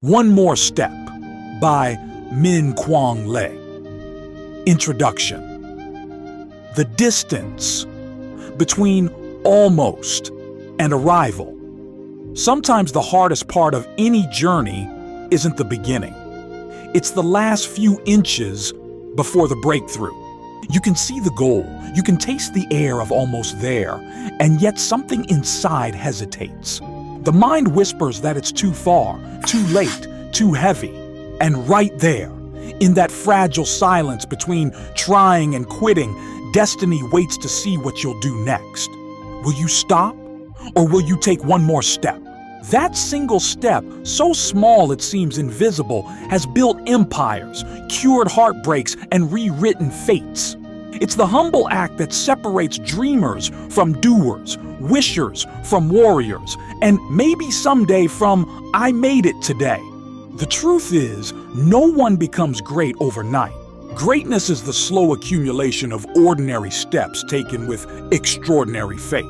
One More Step by Minh Quang. Introduction. The distance between almost and arrival. Sometimes the hardest part of any journey isn't the beginning. It's the last few inches before the breakthrough. You can see the goal, you can taste the air of almost there, and yet something inside hesitates. The mind whispers that it's too far, too late, too heavy. And right there, in that fragile silence between trying and quitting, destiny waits to see what you'll do next. Will you stop, or will you take one more step? That single step, so small it seems invisible, has built empires, cured heartbreaks, and rewritten fates. It's the humble act that separates dreamers from doers, wishers from warriors, and maybe someday from I made it today. The truth is, no one becomes great overnight. Greatness is the slow accumulation of ordinary steps taken with extraordinary faith.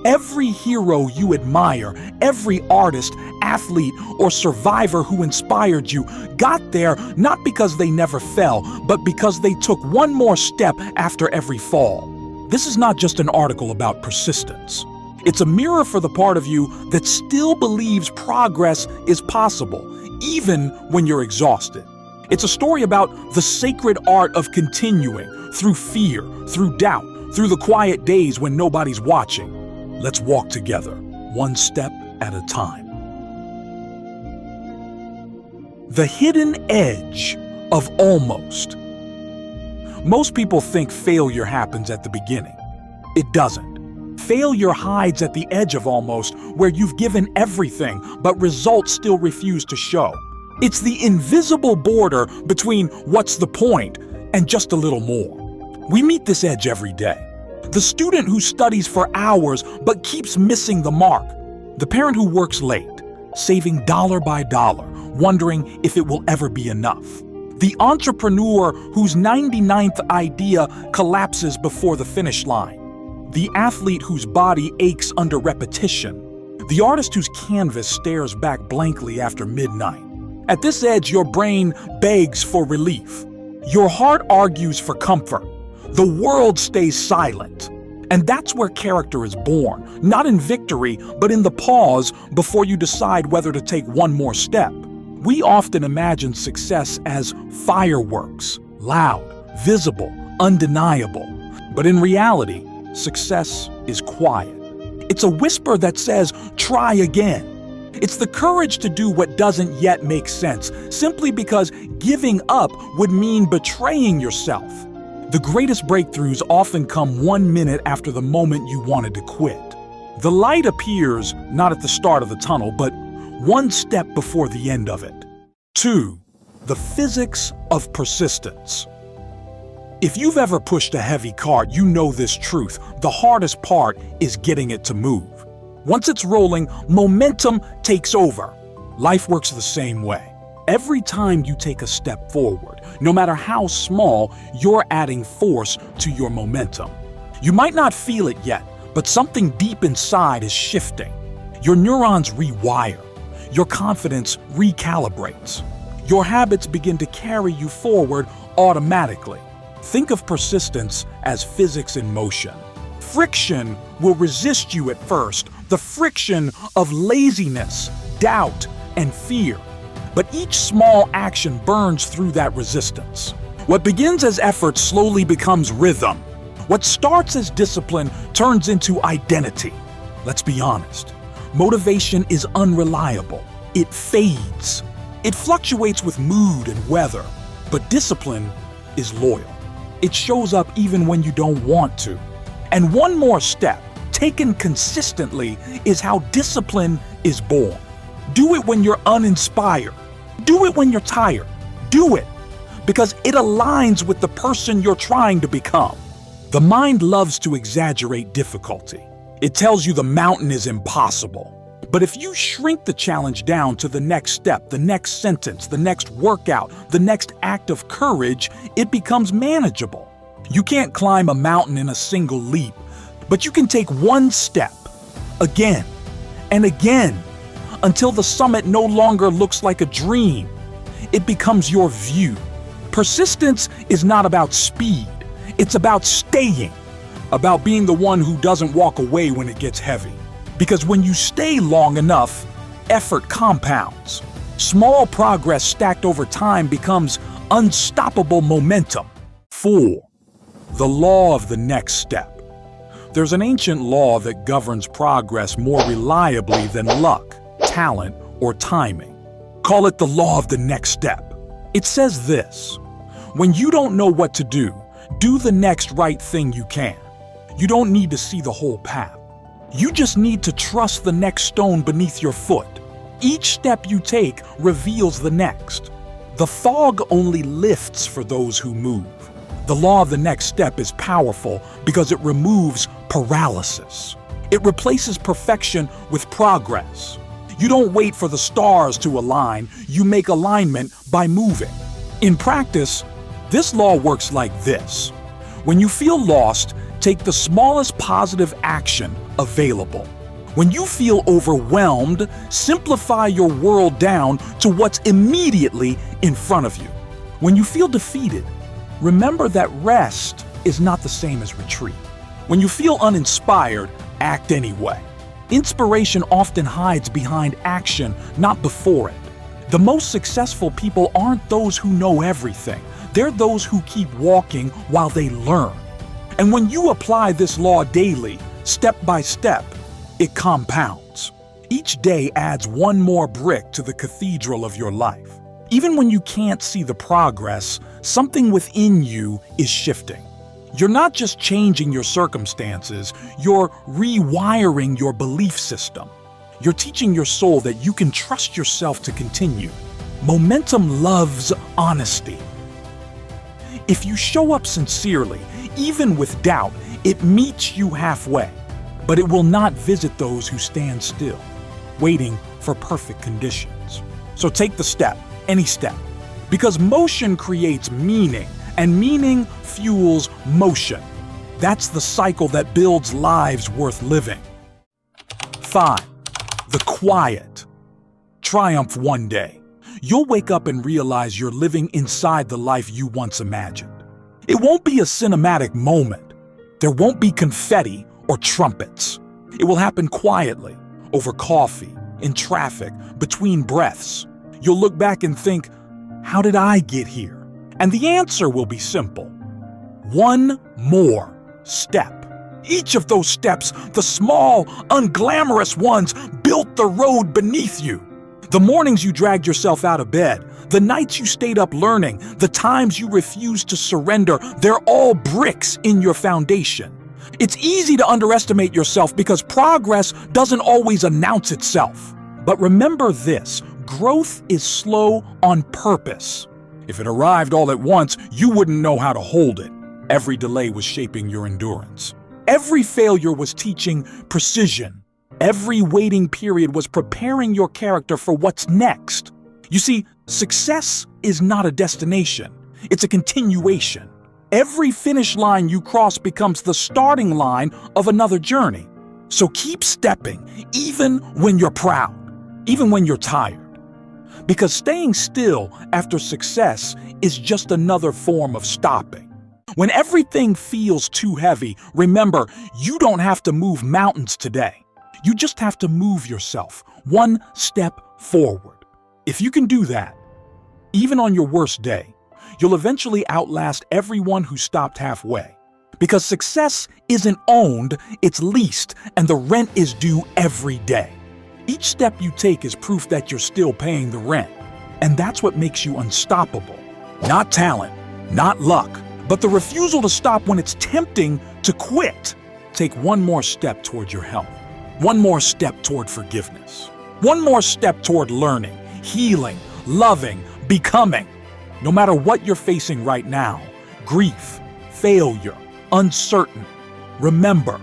Every hero you admire, every artist, athlete, or survivor who inspired you got there not because they never fell, but because they took one more step after every fall. This is not just an article about persistence. It's a mirror for the part of you that still believes progress is possible, even when you're exhausted. It's a story about the sacred art of continuing through fear, through doubt, through the quiet days when nobody's watching. Let's walk together, one step at a time. The hidden edge of almost. Most people think failure happens at the beginning. It doesn't. Failure hides at the edge of almost, where you've given everything, but results still refuse to show. It's the invisible border between what's the point and just a little more. We meet this edge every day. The student who studies for hours but keeps missing the mark. The parent who works late, saving dollar by dollar, wondering if it will ever be enough. The entrepreneur whose 99th idea collapses before the finish line. The athlete whose body aches under repetition. The artist whose canvas stares back blankly after midnight. At this edge, your brain begs for relief. Your heart argues for comfort. The world stays silent. And that's where character is born, not in victory, but in the pause before you decide whether to take one more step. We often imagine success as fireworks, loud, visible, undeniable. But in reality, success is quiet. It's a whisper that says, try again. It's the courage to do what doesn't yet make sense, simply because giving up would mean betraying yourself. The greatest breakthroughs often come 1 minute after the moment you wanted to quit. The light appears not at the start of the tunnel, but one step before the end of it. 2. The physics of persistence. If you've ever pushed a heavy cart, you know this truth. The hardest part is getting it to move. Once it's rolling, momentum takes over. Life works the same way. Every time you take a step forward, no matter how small, you're adding force to your momentum. You might not feel it yet, but something deep inside is shifting. Your neurons rewire. Your confidence recalibrates. Your habits begin to carry you forward automatically. Think of persistence as physics in motion. Friction will resist you at first, the friction of laziness, doubt, and fear. But each small action burns through that resistance. What begins as effort slowly becomes rhythm. What starts as discipline turns into identity. Let's be honest. Motivation is unreliable. It fades. It fluctuates with mood and weather. But discipline is loyal. It shows up even when you don't want to. And one more step, taken consistently, is how discipline is born. Do it when you're uninspired. Do it when you're tired. Do it because it aligns with the person you're trying to become. The mind loves to exaggerate difficulty. It tells you the mountain is impossible. But if you shrink the challenge down to the next step, the next sentence, the next workout, the next act of courage, it becomes manageable. You can't climb a mountain in a single leap, but you can take one step, again and again, until the summit no longer looks like a dream. It becomes your view. Persistence is not about speed. It's about staying, about being the one who doesn't walk away when it gets heavy. Because when you stay long enough, effort compounds. Small progress stacked over time becomes unstoppable momentum. 4. The law of the next step. There's an ancient law that governs progress more reliably than luck, talent, or timing. Call it the law of the next step. It says this: when you don't know what to do the next right thing you can. You don't need to see the whole path. You just need to trust the next stone beneath your foot. Each step you take reveals the next. The fog only lifts for those who move. The law of the next step is powerful because it removes paralysis. It replaces perfection with progress. You don't wait for the stars to align, you make alignment by moving. In practice, this law works like this. When you feel lost, take the smallest positive action available. When you feel overwhelmed, simplify your world down to what's immediately in front of you. When you feel defeated, remember that rest is not the same as retreat. When you feel uninspired, act anyway. Inspiration often hides behind action, not before it. The most successful people aren't those who know everything. They're those who keep walking while they learn. And when you apply this law daily, step by step, it compounds. Each day adds one more brick to the cathedral of your life. Even when you can't see the progress, something within you is shifting. You're not just changing your circumstances, you're rewiring your belief system. You're teaching your soul that you can trust yourself to continue. Momentum loves honesty. If you show up sincerely, even with doubt, it meets you halfway. But it will not visit those who stand still, waiting for perfect conditions. So take the step, any step, because motion creates meaning, and meaning fuels motion. That's the cycle that builds lives worth living. 5. The quiet. Triumph one day. You'll wake up and realize you're living inside the life you once imagined. It won't be a cinematic moment. There won't be confetti or trumpets. It will happen quietly, over coffee, in traffic, between breaths. You'll look back and think, how did I get here? And the answer will be simple. One more step. Each of those steps, the small, unglamorous ones, built the road beneath you. The mornings you dragged yourself out of bed, the nights you stayed up learning, the times you refused to surrender, they're all bricks in your foundation. It's easy to underestimate yourself because progress doesn't always announce itself. But remember this, growth is slow on purpose. If it arrived all at once, you wouldn't know how to hold it. Every delay was shaping your endurance. Every failure was teaching precision. Every waiting period was preparing your character for what's next. You see, success is not a destination. It's a continuation. Every finish line you cross becomes the starting line of another journey. So keep stepping, even when you're proud, even when you're tired. Because staying still after success is just another form of stopping. When everything feels too heavy, remember, you don't have to move mountains today. You just have to move yourself one step forward. If you can do that, even on your worst day, you'll eventually outlast everyone who stopped halfway. Because success isn't owned, it's leased, and the rent is due every day. Each step you take is proof that you're still paying the rent. And that's what makes you unstoppable. Not talent, not luck, but the refusal to stop when it's tempting to quit. Take one more step toward your health. One more step toward forgiveness. One more step toward learning, healing, loving, becoming. No matter what you're facing right now, grief, failure, uncertain, remember,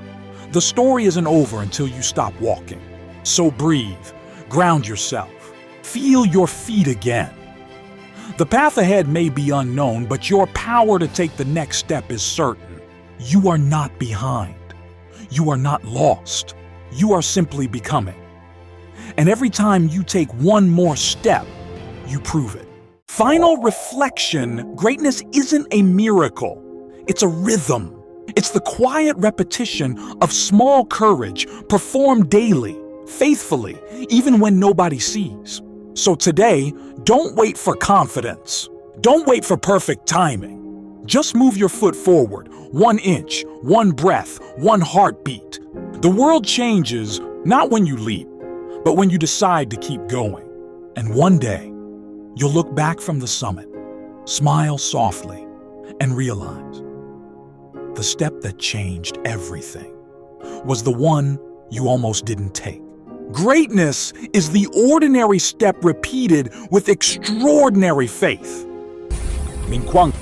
the story isn't over until you stop walking. So breathe, ground yourself, feel your feet again. The path ahead may be unknown, but your power to take the next step is certain. You are not behind. You are not lost. You are simply becoming. And every time you take one more step, you prove it. Final reflection: greatness isn't a miracle. It's a rhythm. It's the quiet repetition of small courage performed daily, faithfully, even when nobody sees. So today, don't wait for confidence. Don't wait for perfect timing. Just move your foot forward, 1 inch, 1 breath, 1 heartbeat. The world changes not when you leap, but when you decide to keep going. And one day, you'll look back from the summit, smile softly, and realize the step that changed everything was the one you almost didn't take. Greatness is the ordinary step repeated with extraordinary faith. Minh Quang.